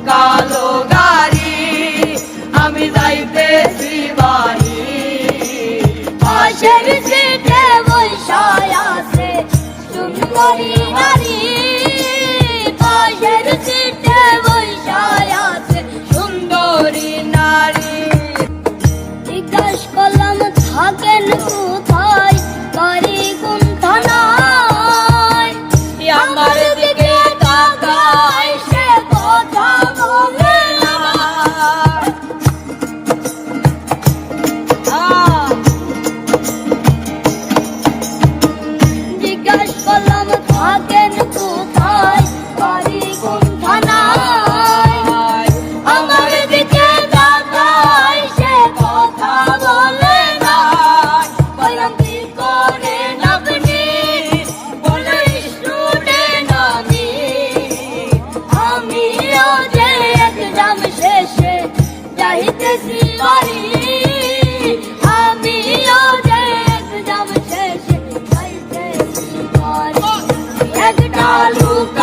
কালো গাড়ি আমি যাইতেছি বাড়ি। পাশের সিটে বসায় আছে সুন্দরী নারী, পাশের সিটে বসায় আছে সুন্দরী নারী। জিজ্ঞাস করলাম থাকেন কোথায়, বাড়ি কোন থানায়? আমার দিকে তাকায় সে কথা বলে না। জিজ্ঞাস করলাম থাকেন কোথায়, বাড়ি কোন থানায়? আমার দিকে তাকায় সে কথা বলে না। বললাম কি করেন আপনি, বলে স্টুডেন্ট আমি। আমিও যে এক্সাম শেষে যাইতেছি বাড়ি, আমিও যে এক্সাম শেষে যাইতেছি বাড়ি। একটা লোক